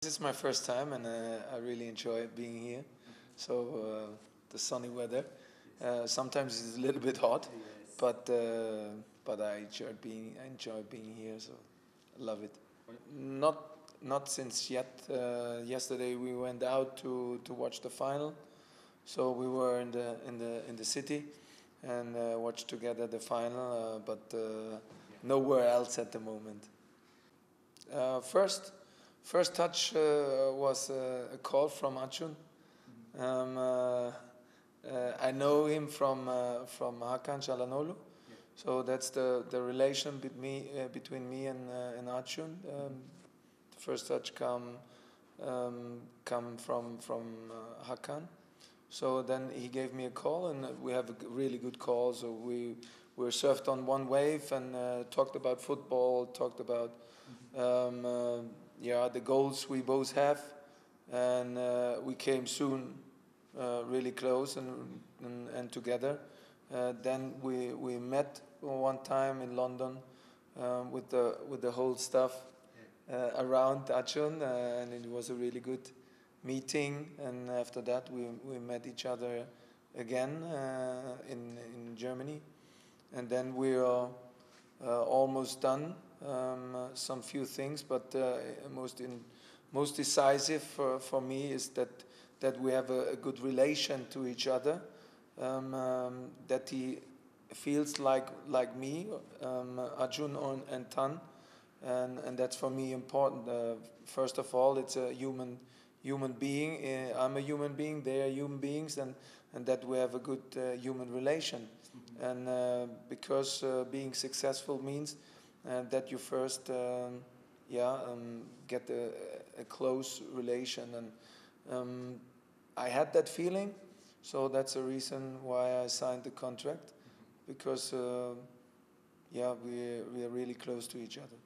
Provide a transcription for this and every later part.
This is my first time, and I really enjoy being here. So the sunny weather. Sometimes it's a little bit hot, but I enjoy being here. So I love it. Not not since yet. Yesterday we went out to watch the final. So we were in the city and watched together the final, but nowhere else at the moment. First touch was a call from Acun. Um, uh, I know him from Hakan Çalhanoğlu, so that's the relation between me and Acun. The first touch come from Hakan. So then he gave me a call, and we have a really good call. So we were surfed on one wave and talked about football, talked about the goals we both have, and we came soon really close and together. Then we met one time in London with the whole staff around Acun, and it was a really good meeting. And after that, we met each other again in Germany, and then we are almost done. Some few things, but most decisive for me is that we have a good relation to each other. That he feels like me, Acun and Tan, and that's for me important. First of all, it's a human being. I'm a human being. They are human beings, and that we have a good human relation. And because being successful means that you first get a close relation, and I had that feeling, so that's the reason why I signed the contract, because we are really close to each other.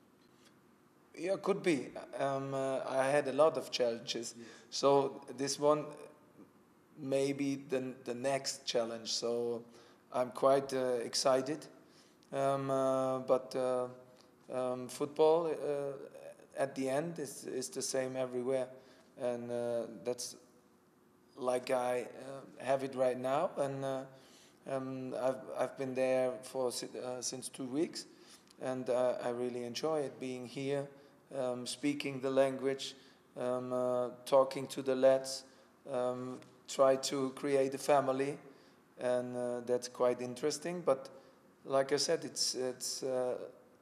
Yeah, could be. I had a lot of challenges, so this one may be the next challenge. So I'm quite excited, but football at the end is the same everywhere, and that's like I have it right now. And I've been there for since 2 weeks, and I really enjoy it being here, speaking the language, talking to the lads, try to create a family, and that's quite interesting. But like I said, it's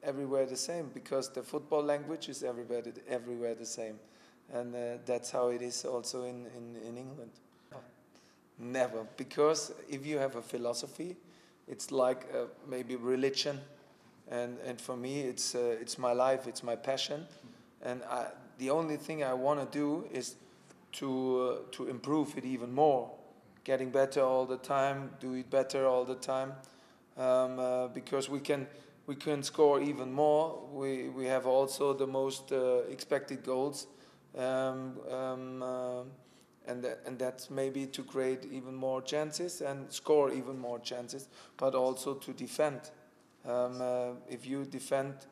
everywhere the same, because the football language is everywhere the same, and that's how it is also in England. Never, because if you have a philosophy, it's like maybe religion, and for me it's my life, it's my passion, and the only thing I want to do is to improve it even more, getting better all the time, do it better all the time, because we can score even more. We have also the most expected goals, and that's maybe to create even more chances and score even more chances, but also to defend. If you defend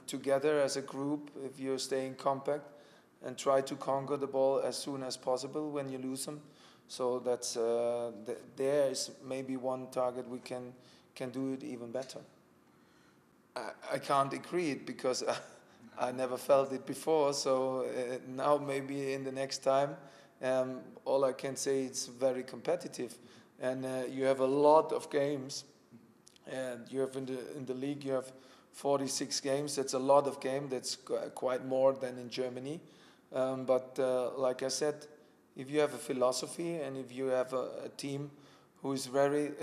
together as a group, if you're staying compact and try to conquer the ball as soon as possible when you lose them, so that's there is maybe one target we can do it even better. I can't agree it, because I never felt it before. So now maybe in the next time, all I can say, it's very competitive, and you have a lot of games, and you have in the league you have 46 games. That's a lot of games. That's quite more than in Germany. But like I said, if you have a philosophy and if you have a team who is very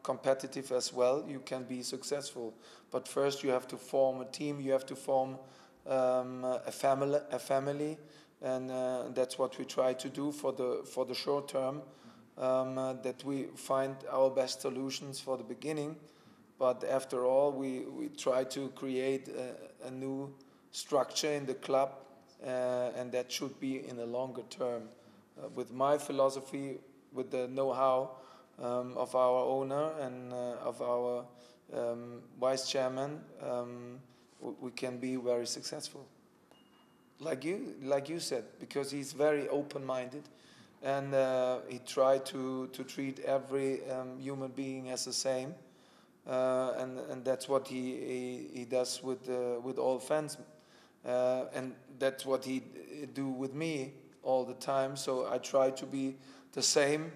competitive as well, you can be successful. But first you have to form a team, you have to form a family, and that's what we try to do for the short term, that we find our best solutions for the beginning, but after all we try to create a new structure in the club, and that should be in a longer term. With my philosophy, with the know-how of our owner and of our vice chairman, we can be very successful. like you said, because he's very open-minded, and he tried to treat every human being as the same, and that's what he does with all fans, and that's what he do with me all the time. So I try to be the same,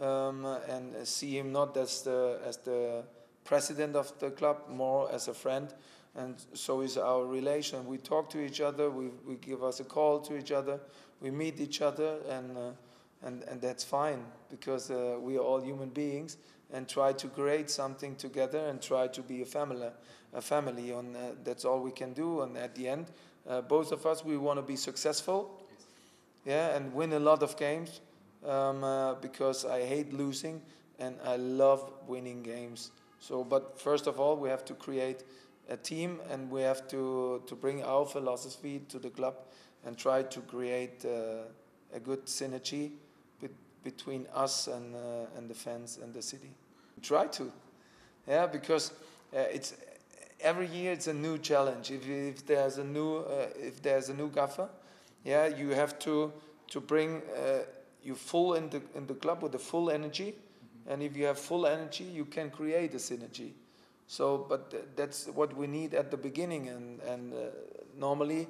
and see him not as the president of the club, more as a friend. And so is our relation. We talk to each other. We give us a call to each other. We meet each other, and that's fine, because we are all human beings, and try to create something together and try to be a family. And that's all we can do. And at the end, both of us, we want to be successful, yeah, and win a lot of games, because I hate losing and I love winning games. So, but first of all, we have to create a team, and we have to bring our philosophy to the club and try to create a good synergy between us and the fans and the city. Try to, yeah, because it's every year it's a new challenge. If there's a new gaffer, yeah, you have to bring you full in the club with the full energy, and if you have full energy, you can create a synergy. So, but that's what we need at the beginning, and normally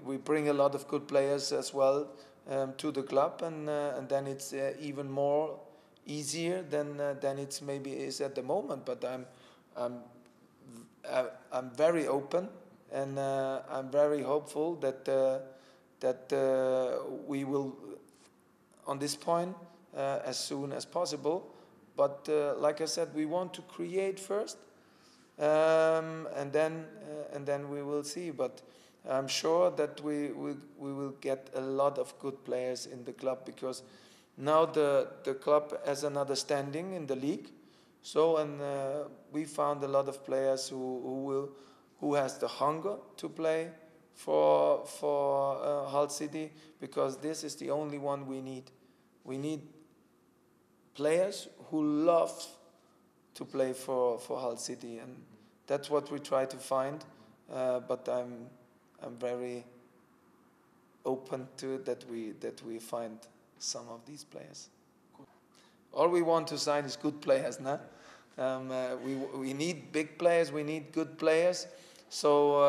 we bring a lot of good players as well to the club, and then it's even more easier than it's maybe is at the moment. But I'm very open, and I'm very hopeful that we will on this point as soon as possible. But like I said, we want to create first, and then we will see. But I'm sure that we will get a lot of good players in the club, because now the club has another standing in the league. So, and we found a lot of players who has the hunger to play for Hull City, because this is the only one we need. We need players who love to play for Hull City, and that's what we try to find. But I'm very open to it, that we find some of these players. All we want to sign is good players, no? We need big players. We need good players. So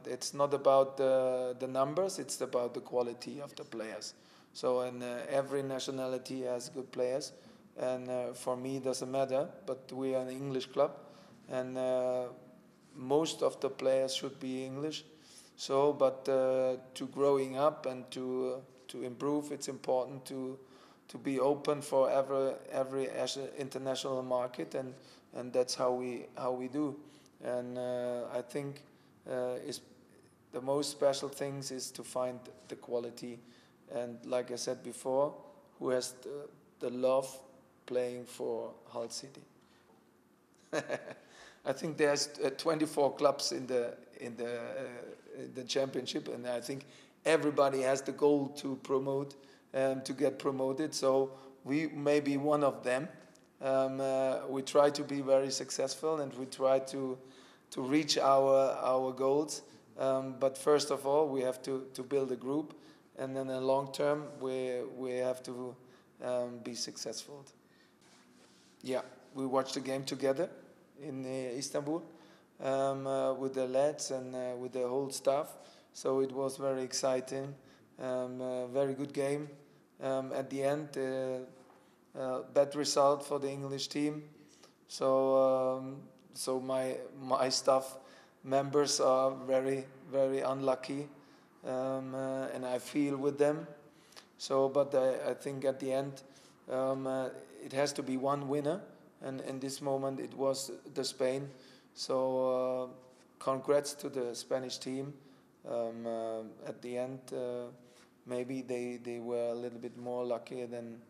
it's not about the numbers. It's about the quality of the players. So, and every nationality has good players, and for me it doesn't matter, but we are an English club, and most of the players should be English. So, but to growing up and to improve, it's important to be open for every international market, and that's how we do. And I think is the most special things is to find the quality. And like I said before, who has the love playing for Hull City. I think there's 24 clubs in the championship, and I think everybody has the goal to promote, to get promoted. So we may be one of them. We try to be very successful, and we try to reach our goals. But first of all, we have to build a group. And then in the long term, we have to be successful. Yeah, we watched the game together in Istanbul with the lads and with the whole staff. So it was very exciting, very good game. At the end, bad result for the English team. So so my staff members are very, very unlucky. And I feel with them. So, but I think at the end, it has to be one winner, and in this moment it was the Spain. So, congrats to the Spanish team. At the end, maybe they were a little bit more lucky than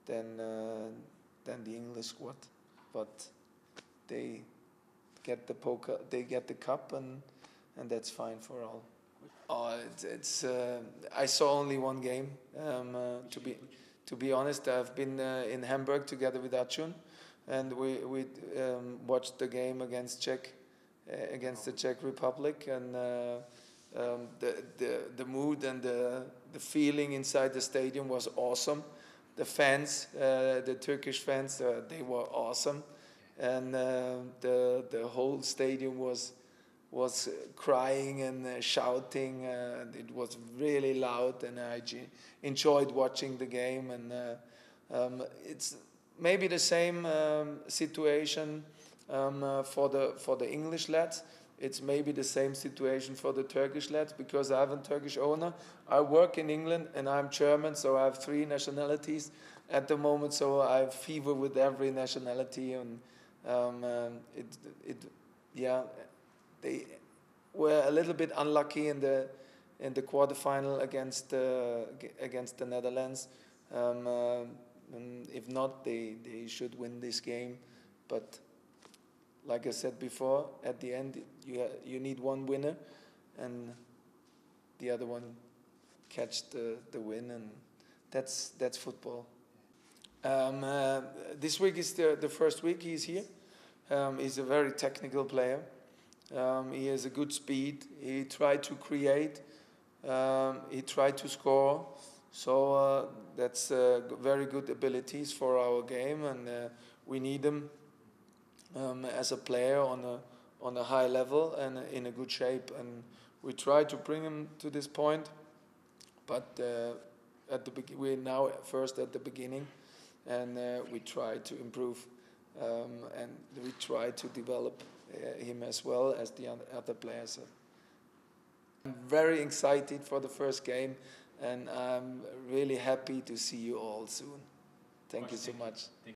the English squad, but they get the cup, and that's fine for all. Oh, it's I saw only one game. To be honest, I've been in Hamburg together with Acun, and we watched the game against against the Czech Republic, and the mood and the feeling inside the stadium was awesome. The fans, the Turkish fans, they were awesome, and the whole stadium was crying and shouting. It was really loud, and I enjoyed watching the game. And it's maybe the same situation for the English lads. It's maybe the same situation for the Turkish lads, because I have a Turkish owner. I work in England and I'm German, so I have 3 nationalities at the moment. So I have fever with every nationality, and they were a little bit unlucky in the quarterfinal against the Netherlands. If not, they should win this game, but. Like I said before, at the end you need one winner, and the other one catch the win, and that's football. This week is the first week he's here. He's a very technical player. He has a good speed. He tried to create. He tried to score. So that's very good abilities for our game, and we need him. As a player on a high level and in a good shape, and we try to bring him to this point, but we're now first at the beginning, and we try to improve, and we try to develop him as well as the other players. I'm very excited for the first game, and I'm really happy to see you all soon. Thank you so much.